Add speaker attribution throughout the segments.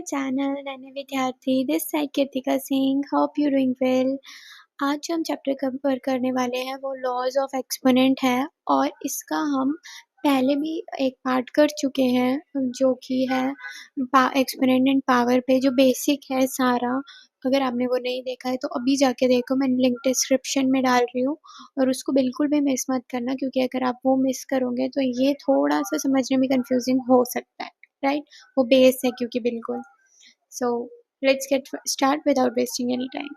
Speaker 1: My channel नन्हे विद्यार्थी this side Kritika Singh hope you doing well. आज जो हम चैप्टर कवर करने वाले हैं वो लॉज ऑफ एक्सपोनेंट है और इसका हम पहले भी एक पार्ट कर चुके हैं जो कि है एक्सपोनेंट एंड पावर पे जो बेसिक है सारा। अगर आपने वो नहीं देखा है तो अभी जाके देखो, मैं लिंक डिस्क्रिप्शन में डाल रही हूँ और उसको बिल्कुल भी मिस मत करना, क्योंकि अगर आप वो मिस करोगे तो ये थोड़ा सा समझने में कंफ्यूजिंग हो सकता है, राइट। वो बेस है क्योंकि बिल्कुल। So let's get start without wasting any time.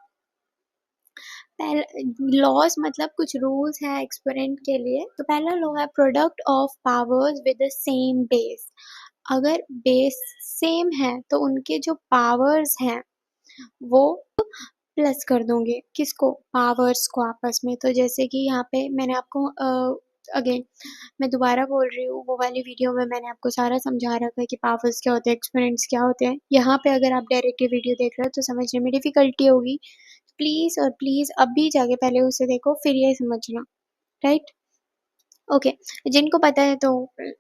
Speaker 1: Laws मतलब कुछ रूल्स है एक्सपोनेंट के लिए। तो पहला लॉ है product of powers with the same base. अगर बेस सेम है तो उनके जो पावर्स हैं वो प्लस कर दूंगे किसको, पावर्स को आपस में। तो जैसे कि यहाँ पे मैंने आपको अगेन मैं दोबारा बोल रही हूँ, वो वाली वीडियो में मैंने आपको सारा समझा रखा है कि पावर्स क्या होते हैं, एक्सपोनेंट्स क्या होते हैं। यहाँ पे अगर आप डायरेक्टली वीडियो देख रहे हो तो समझने में डिफिकल्टी होगी। प्लीज और प्लीज अभी जाके पहले उसे देखो फिर ये समझना, राइट। ओके, जिनको पता है तो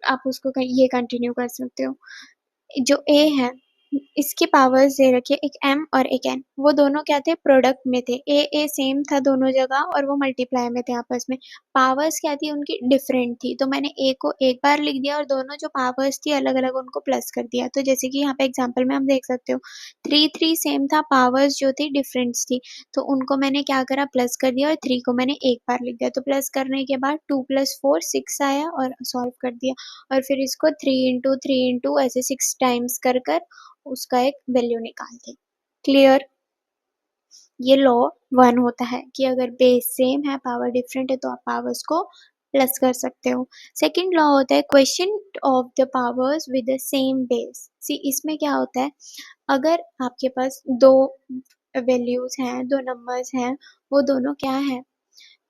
Speaker 1: आप उसको ये कंटिन्यू कर सकते हो। जो ए है इसकी पावर्स दे रखी है, एक एम और एक एन, वो दोनों क्या थे, प्रोडक्ट में थे। ए सेम था दोनों जगह और वो मल्टीप्लाई में थे आपस में। पावर्स क्या थी उनकी, डिफरेंट थी। तो मैंने ए को एक बार लिख दिया और दोनों जो पावर्स थी अलग अलग उनको प्लस कर दिया। तो जैसे कि यहाँ पे एग्जाम्पल में हम देख सकते हो 3 सेम था, पावर्स जो थी डिफरेंट थी, तो उनको मैंने क्या करा, प्लस कर दिया और 3 को मैंने एक बार लिख दिया। तो प्लस करने के बाद 2 + 4 6 आया और सॉल्व कर दिया। और फिर इसको 3 × 3 × ऐसे 6 टाइम्स कर कर उसका एक वैल्यू निकाल दें। क्लियर। ये लॉ 1 होता है कि अगर बेस सेम है पावर डिफरेंट है तो आप पावर्स को प्लस कर सकते हो। सेकंड लॉ होता है question of the powers with the same base. See इसमें क्या होता है, अगर आपके पास दो वैल्यूज हैं, दो नंबर्स हैं, वो दोनों क्या है,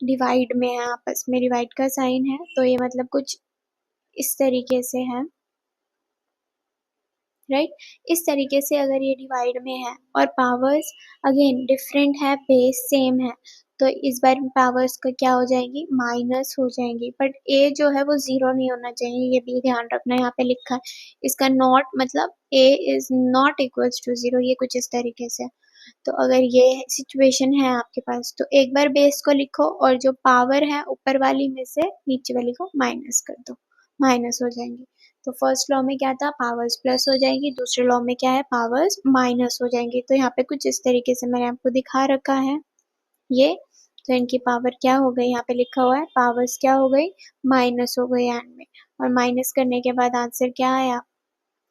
Speaker 1: डिवाइड में है, आपस में डिवाइड का साइन है। तो ये मतलब कुछ इस तरीके से है, राइट। इस तरीके से अगर ये डिवाइड में है और पावर्स अगेन डिफरेंट है, बेस सेम है, तो इस बार पावर्स का क्या हो जाएंगी, माइनस हो जाएंगी। बट ए जो है वो 0 नहीं होना चाहिए, ये भी ध्यान रखना। यहाँ पे लिखा है इसका नॉट मतलब ए इज नॉट इक्वल्स टू 0, ये कुछ इस तरीके से। तो अगर ये सिचुएशन है आपके पास तो एक बार बेस को लिखो और जो पावर है ऊपर वाली में से नीचे वाली को माइनस कर दो, माइनस हो जाएंगी। तो फर्स्ट लॉ में क्या था, पावर्स प्लस हो जाएंगी, दूसरे लॉ में क्या है, पावर्स माइनस हो जाएंगी। तो यहाँ पे कुछ इस तरीके से मैंने आपको दिखा रखा है ये। तो इनकी पावर क्या हो गई, यहाँ पे लिखा हुआ है पावर्स क्या हो गई, माइनस हो गई एंड में। और माइनस करने के बाद आंसर क्या आया,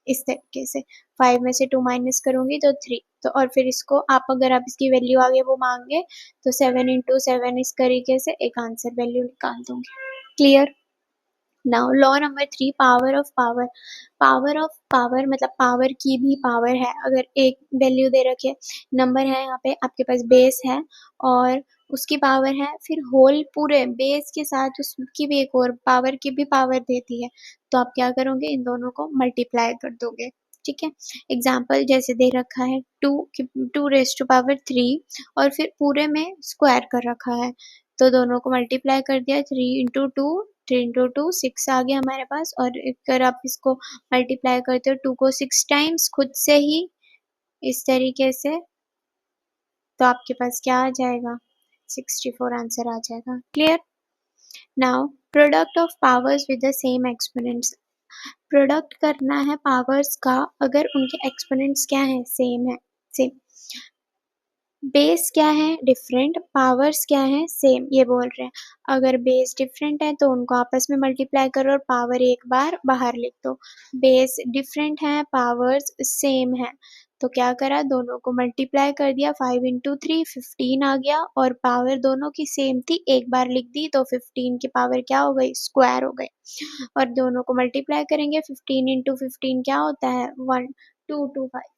Speaker 1: इस तरीके से 5 में से 2 माइनस करूंगी तो 3। तो और फिर इसको आप अगर आप इसकी वैल्यू आगे वो मांगे तो 7 × 7 इस तरीके से एक आंसर वैल्यू निकाल दूंगी। Clear. Now law number 3 power of power. Power of power मतलब पावर की भी पावर है। अगर एक वैल्यू दे रखे, नंबर है यहाँ पे आपके पास, बेस है और उसकी पावर है, फिर होल पूरे बेस के साथ उसकी भी एक और पावर की भी पावर देती है, तो आप क्या करोगे, इन दोनों को मल्टीप्लाई कर दोगे। ठीक है, एग्जाम्पल जैसे दे रखा है 2 2 रेज़ टू पावर 3 और फिर पूरे में स्क्वायर कर रखा है, तो दोनों को मल्टीप्लाई कर दिया, 3 × 2 6 आ गया हमारे पास। और अगर आप इसको मल्टीप्लाई करते हो 2 को 6 टाइम्स खुद से ही इस तरीके से, तो आपके पास क्या आ जाएगा, 64 आंसर आ जाएगा। Clear. Now product of powers with the same exponents. Product करना है पावर्स का अगर उनके एक्सपोनेंट्स क्या है, सेम है। सेम बेस क्या है, डिफरेंट, पावर्स क्या है, सेम, ये बोल रहे हैं। अगर बेस डिफरेंट है तो उनको आपस में मल्टीप्लाई करो और पावर एक बार बाहर लिख दो। बेस डिफरेंट है, पावर्स सेम है, तो क्या करा, दोनों को मल्टीप्लाई कर दिया, 5 × 3 15 आ गया और पावर दोनों की सेम थी, एक बार लिख दी तो 15 की पावर क्या हो गई, स्क्वायर हो गई। और दोनों को मल्टीप्लाई करेंगे, 15 × 15 क्या होता है, 1 2 2 5।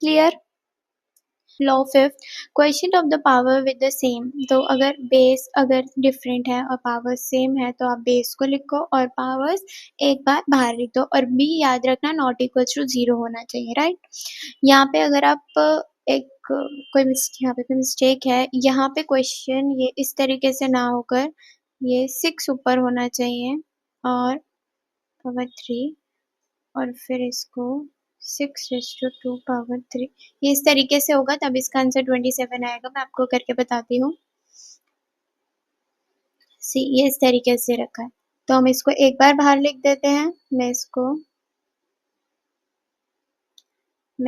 Speaker 1: Clear. Law fifth question of the power with the same. तो अगर बेस अगर डिफरेंट है और पावर सेम है तो आप बेस को लिखो और पावर्स एक बार बाहर लिख दो। और बी याद रखना, नॉट इक्वल टू 0 होना चाहिए, राइट। यहाँ पे अगर आप एक कोई यहाँ पे कोई मिस्टेक है, यहाँ पे क्वेश्चन ये इस तरीके से ना होकर ये 6 ऊपर होना चाहिए और पावर 3 और फिर इसको 6 × 2⁻3 ये इस तरीके से होगा तब इसका आंसर 27 आएगा। मैं आपको करके बताती हूँ। सी ये इस तरीके से रखा है, तो हम इसको एक बार बाहर लिख देते हैं। मैं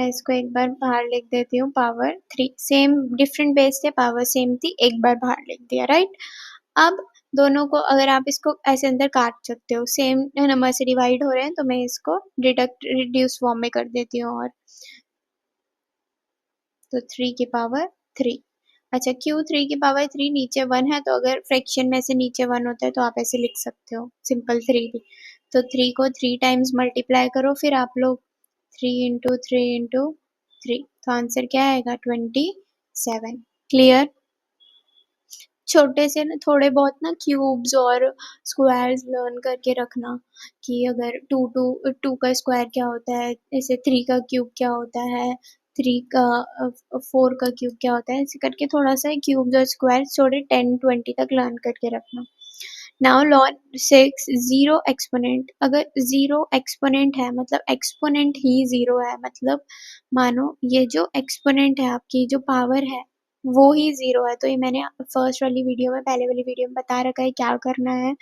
Speaker 1: इसको एक बार बाहर लिख देती हूँ पावर 3। सेम डिफरेंट बेस थे, पावर सेम थी, एक बार बाहर लिख दिया, राइट। अब दोनों को अगर आप इसको ऐसे अंदर काट सकते हो, सेम नंबर से डिवाइड हो रहे हैं, तो मैं इसको रिड्यूस फॉर्म में कर देती हूँ। और तो 3 की पावर 3। अच्छा, क्यों 3 की पावर 3? नीचे 1 है, तो अगर फ्रैक्शन में से नीचे 1 होता है तो आप ऐसे लिख सकते हो, सिंपल 3 भी। तो 3 को 3 टाइम्स मल्टीप्लाई करो फिर आप लोग, 3 × 3 × 3, तो आंसर क्या आएगा? 27। क्लियर? छोटे से ना थोड़े बहुत ना क्यूब्स और स्क्वायर्स लर्न करके रखना, कि अगर 2 का स्क्वायर क्या होता है, ऐसे 3 का क्यूब क्या होता है, 3 का 4 का क्यूब क्या होता है, ऐसे करके थोड़ा सा क्यूब्स और स्क्वायर्स थोड़े 10-20 तक लर्न करके रखना। Now lawn 6 0 exponent. अगर 0 एक्सपोनेंट है मतलब एक्सपोनेंट ही 0 है, मतलब मानो ये जो एक्सपोनेंट है आपकी जो पावर है वो ही 0 है। तो ये मैंने फर्स्ट वाली वीडियो में, पहले वाली वीडियो में बता रखा है क्या करना है।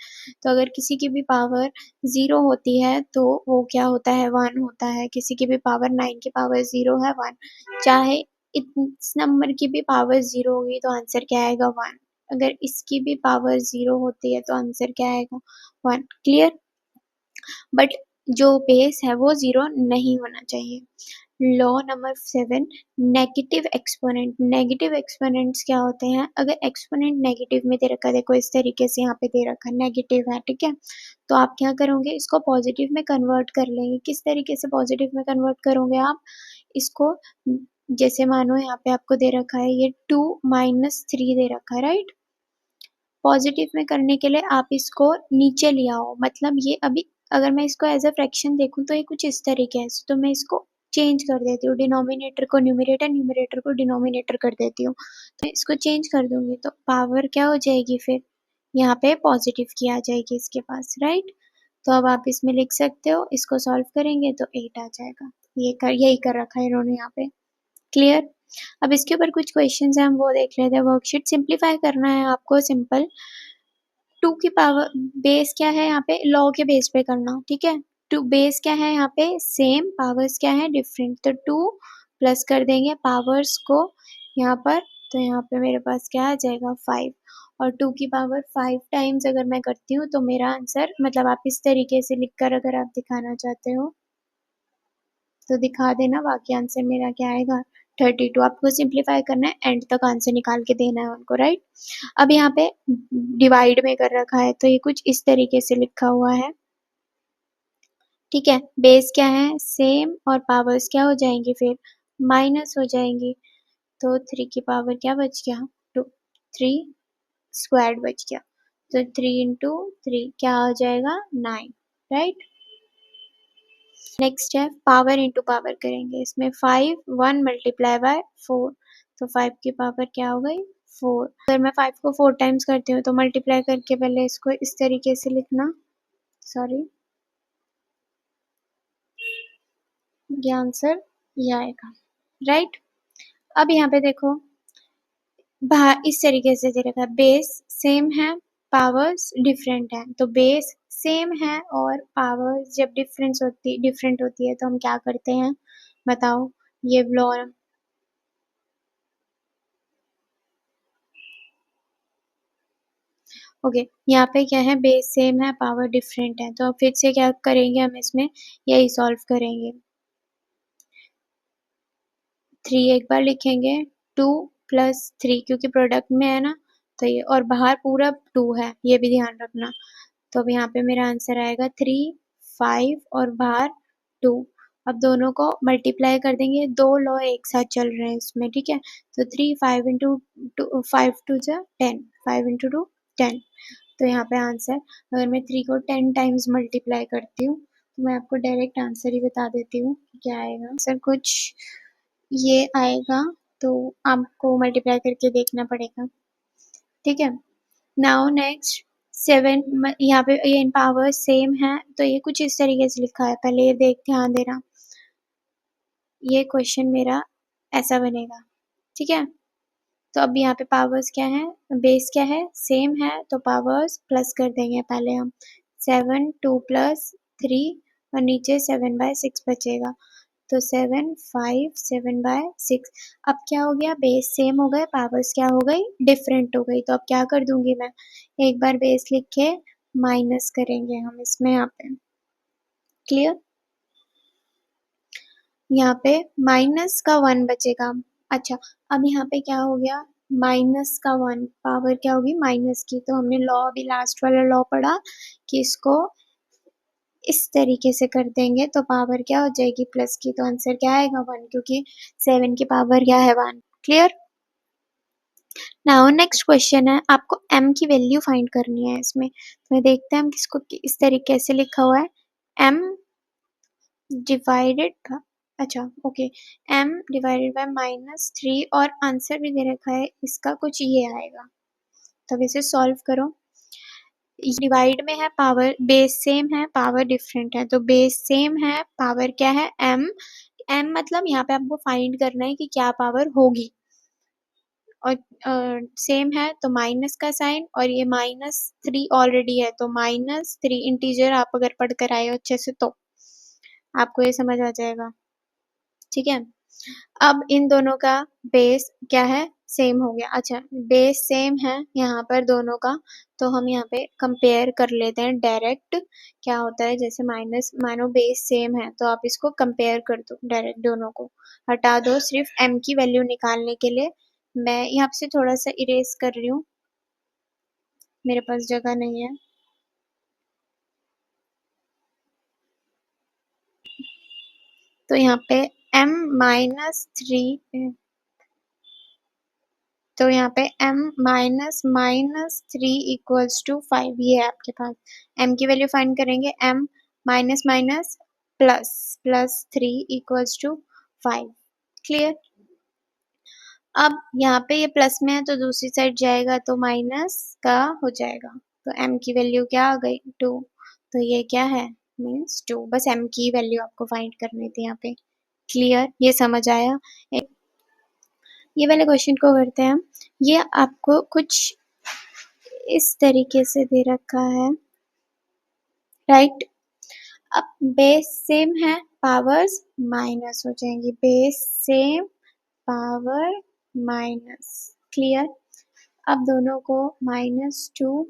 Speaker 1: तो अगर किसी की भी पावर 0 होती है तो वो क्या होता है? 1 होता है। किसी की भी पावर 9 की पावर 0 है, 1। चाहे इस नंबर की भी पावर 0 होगी तो आंसर क्या आएगा? 1। अगर इसकी भी पावर 0 होती है तो आंसर क्या आएगा? 1। क्लियर? बट जो बेस है वो 0 नहीं होना चाहिए। Law number 7, negative exponent. Negative exponents क्या होते हैं? अगर एक्सपोनेंट नेगेटिव में दे रखा है, देखो इस तरीके से यहाँ पे दे रखा है, नेगेटिव है, ठीक है, तो आप क्या करोगे? इसको पॉजिटिव में कन्वर्ट कर लेंगे। किस तरीके से पॉजिटिव में कन्वर्ट करोगे आप इसको? जैसे मानो यहाँ पे आपको दे रखा है ये 2 - 3 दे रखा है, राइट। पॉजिटिव में करने के लिए आप इसको नीचे ले आओ, मतलब ये अभी अगर मैं इसको एज अ फ्रैक्शन देखूं तो ये कुछ इस तरीके से, तो मैं इसको चेंज कर देती हूँ, डिनोमिनेटर को न्यूमरेटर, न्यूमरेटर को डिनोमिनेटर कर देती हूँ। तो इसको चेंज कर दूंगी तो पावर क्या हो जाएगी? फिर यहाँ पे पॉजिटिव की आ जाएगी इसके पास, राइट। तो अब आप इसमें लिख सकते हो, इसको सॉल्व करेंगे तो 8 आ जाएगा। यही कर रखा है इन्होंने यहाँ पे। क्लियर? अब इसके ऊपर कुछ क्वेश्चंस हैं, हम वो देख लेते हैं। वर्कशीट सिंप्लीफाई करना है आपको, सिंपल। 2 की पावर बेस क्या है यहाँ पे? लॉ के बेस पे करना, ठीक है। 2 बेस क्या है यहाँ पे? सेम। पावर्स क्या है? डिफरेंट। तो 2 प्लस कर देंगे पावर्स को यहाँ पर, तो यहाँ पे मेरे पास क्या आ जाएगा? 5। और 2 की पावर 5 टाइम्स अगर मैं करती हूँ तो मेरा आंसर, मतलब आप इस तरीके से लिखकर अगर आप दिखाना चाहते हो तो दिखा देना, बाकी आंसर मेरा क्या आएगा? 32। आपको सिंप्लीफाई करना है, एंड तक आंसर निकाल के देना है उनको, राइट। अब यहाँ पे डिवाइड में कर रखा है तो ये कुछ इस तरीके से लिखा हुआ है, ठीक है। बेस क्या है? सेम। और पावर्स क्या हो जाएंगी? फिर माइनस हो जाएंगी। तो 3 की पावर क्या बच गया? 2। 3 स्क्वायर्ड बच गया, तो 3 × 3 क्या हो जाएगा? 9, राइट। नेक्स्ट है पावर इंटू पावर करेंगे। इसमें 5 1 मल्टीप्लाई बाय 4, तो 5 की पावर क्या हो गई? 4। अगर मैं 5 को 4 टाइम्स करती हूँ तो मल्टीप्लाई करके पहले इसको इस तरीके से लिखना, सॉरी, ये आंसर ये आएगा, राइट। अब यहाँ पे देखो इस तरीके से दे रखा है, बेस सेम है, पावर्स डिफरेंट है। तो बेस सेम है और पावर जब डिफरेंट होती है तो हम क्या करते हैं? बताओ। ये लॉ, ओके, यहाँ पे क्या है? बेस सेम है, पावर डिफरेंट है, तो फिर से क्या करेंगे? हम इसमें यही सॉल्व करेंगे। 3 एक बार लिखेंगे, 2 + 3 क्योंकि प्रोडक्ट में है ना, तो ये, और बाहर पूरा 2 है, ये भी ध्यान रखना। तो अब यहाँ पे मेरा आंसर आएगा 3 5 और बाहर 2। अब दोनों को मल्टीप्लाई कर देंगे, 2 लॉ एक साथ चल रहे हैं इसमें, ठीक है। तो 3 5 × 2 5 2 जा 10, 5 × 2 10। तो यहाँ पे आंसर, अगर मैं 3 को 10 टाइम्स मल्टीप्लाई करती हूँ तो मैं आपको डायरेक्ट आंसर ही बता देती हूँ कि क्या आएगा। आंसर कुछ ये आएगा, तो आपको मल्टीप्लाई करके देखना पड़ेगा, ठीक है। नाउ नेक्स्ट 7, यहाँ पे ये इन पावर सेम है तो ये कुछ इस तरीके से लिखा है, पहले ये ध्यान देना। ये क्वेश्चन मेरा ऐसा बनेगा, ठीक है? तो अब यहाँ पे पावर्स क्या है, बेस क्या है, सेम है, तो पावर्स प्लस कर देंगे पहले हम। 7 2 प्लस 3 और नीचे 7/6 बचेगा, तो 7 5 7/6। अब क्या हो गया, बेस सेम हो गए, पावर्स क्या हो गई, डिफरेंट हो गई। तो अब क्या कर दूंगी मैं, एक बार बेस लिख के माइनस करेंगे हम इसमें, यहाँ पे क्लियर। यहाँ पे माइनस का 1 बचेगा। अच्छा, अब यहाँ पे क्या हो गया, माइनस का 1 पावर क्या होगी, माइनस की। तो हमने लॉ अभी लास्ट वाला लॉ पढ़ा कि इसको इस तरीके से कर देंगे तो पावर क्या हो जाएगी, प्लस की। तो आंसर क्या आएगा, 1, क्योंकि 7 की पावर क्या है, 1। क्लियर। नाउ नेक्स्ट क्वेश्चन है, आपको m की वैल्यू फाइंड करनी है इसमें। तो देखते हैं हम किसको इस तरीके से लिखा हुआ है, m डिवाइडेड था, अच्छा ओके, m डिवाइडेड बाय -3 और आंसर भी दे रखा है इसका, कुछ ये आएगा। तो अब इसे सॉल्व करो। डिवाइड में है, पावर बेस सेम है, पावर डिफरेंट है। तो बेस सेम है, पावर क्या है, m। m मतलब यहाँ पे आपको फाइंड करना है कि क्या पावर होगी, और सेम है तो माइनस का साइन, और ये -3 ऑलरेडी है तो -3 इंटीजर। आप अगर पढ़ कर आए हो अच्छे से तो आपको ये समझ आ जाएगा, ठीक है। अब इन दोनों का बेस क्या है, सेम हो गया। अच्छा, बेस सेम है यहाँ पर दोनों का, तो हम यहाँ पे कंपेयर कर लेते हैं डायरेक्ट। क्या होता है, जैसे माइनस, मानो बेस सेम है तो आप इसको कंपेयर कर दो डायरेक्ट, दोनों को हटा दो सिर्फ m की वैल्यू निकालने के लिए। मैं यहाँ से थोड़ा सा इरेज कर रही हूँ, मेरे पास जगह नहीं है। तो यहाँ पे m-3, तो यहाँ पे m -3 इक्वल्स टू 5, ये है आपके पास। m की वैल्यू फाइंड करेंगे, m minus minus plus plus 3 equals to 5। Clear. अब यहाँ पे ये प्लस में है तो दूसरी साइड जाएगा तो माइनस का हो जाएगा। तो m की वैल्यू क्या आ गई, 2। तो ये क्या है, मीन्स 2। बस m की वैल्यू आपको फाइंड करनी थी यहाँ पे। क्लियर, ये समझ आया। ये वाले क्वेश्चन को करते हैं हम। ये आपको कुछ इस तरीके से दे रखा है, राइट। अब बेस सेम है, पावर्स माइनस हो जाएंगी, base same power minus. Clear. अब दोनों को -2,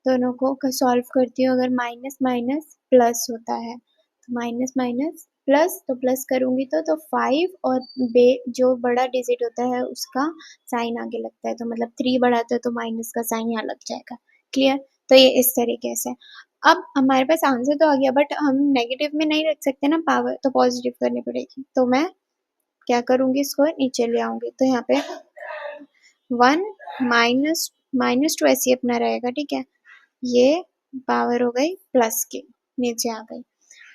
Speaker 1: दोनों को सॉल्व करती हूँ। अगर माइनस माइनस प्लस होता है तो माइनस माइनस प्लस, तो प्लस करूंगी तो 5 और बे जो बड़ा डिजिट होता है उसका साइन आगे लगता है, तो मतलब 3 बढ़ाते हैं तो माइनस का साइन यहाँ लग जाएगा। क्लियर। तो ये इस तरीके से। अब हमारे पास आंसर तो आ गया, बट हम नेगेटिव में नहीं रख सकते ना पावर, तो पॉजिटिव करनी पड़ेगी। तो मैं क्या करूंगी, इसको नीचे ले आऊंगी। तो यहाँ पे 1 -2 ऐसे ही अपना रहेगा, ठीक है। ये पावर हो गई प्लस की, नीचे आ गई।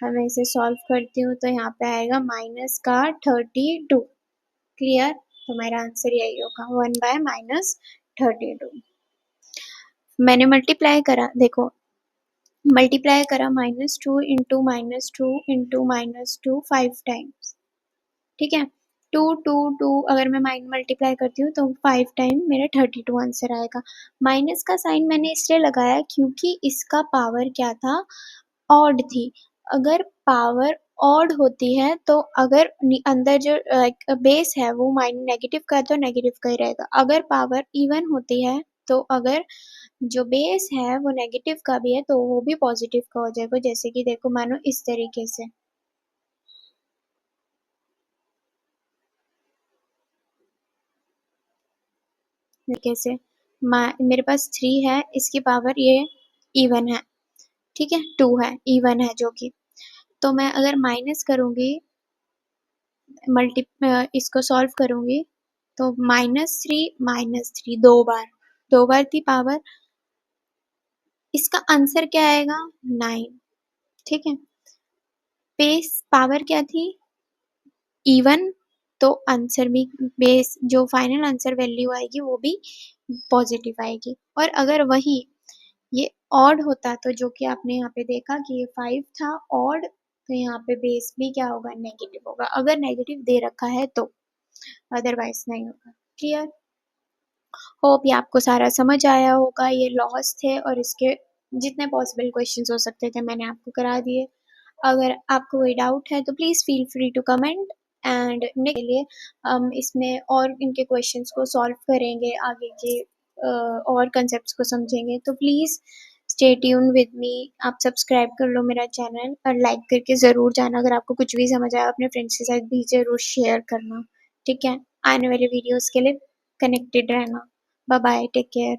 Speaker 1: अब मैं इसे सॉल्व करती हूँ तो यहाँ पे आएगा माइनस का 32। क्लियर। तो मेरा आंसर यही होगा, 1/-32। मैंने मल्टीप्लाई करा, देखो मल्टीप्लाई करा, -2 इंटू -2 इंटू -2 5 टाइम्स, ठीक है। 2 2 2 अगर मैं मल्टीप्लाई करती हूँ तो 5 टाइम मेरा 32 आंसर आएगा। माइनस का साइन मैंने इसलिए लगाया क्योंकि इसका पावर क्या था, ऑड थी। अगर पावर ऑड होती है तो अगर अंदर जो बेस है वो नेगेटिव का है तो नेगेटिव का ही रहेगा। अगर पावर इवन होती है तो अगर जो बेस है वो नेगेटिव का भी है तो वो भी पॉजिटिव का हो जाएगा। जैसे कि देखो, मानो इस तरीके से, कैसे, मेरे पास 3 है, इसकी पावर ये इवन है, ठीक है, 2 है, इवन है जो कि। तो मैं अगर माइनस करूंगी, इसको सॉल्व करूंगी तो -3 दो बार थी पावर। इसका आंसर क्या आएगा, 9, ठीक है। बेस पावर क्या थी, इवन, तो आंसर भी, बेस जो फाइनल आंसर वैल्यू आएगी वो भी पॉजिटिव आएगी। और अगर वही ये ऑड होता तो, जो कि आपने यहाँ पे देखा कि ये 5 था ऑड, तो यहाँ पे बेस भी क्या होगा, नेगेटिव होगा, अगर नेगेटिव दे रखा है तो, अदरवाइज़ नहीं होगा। क्लियर? होप ये आपको सारा समझ आया होगा। ये लॉस थे और इसके जितने पॉसिबल क्वेश्चंस हो सकते थे मैंने आपको करा दिए। अगर आपको कोई डाउट है तो please feel free to comment and next के लिए हम इसमें और इनके क्वेश्चंस को सॉल्व करेंगे, आगे के और कॉन्सेप्ट्स को समझेंगे। तो please stay tune with me. आप सब्सक्राइब कर लो मेरा चैनल और लाइक करके ज़रूर जाना। अगर आपको कुछ भी समझ आया अपने फ्रेंड्स के साथ भी ज़रूर शेयर करना, ठीक है? आने वाले वीडियोज़ के लिए कनेक्टेड रहना। Bye bye, take care.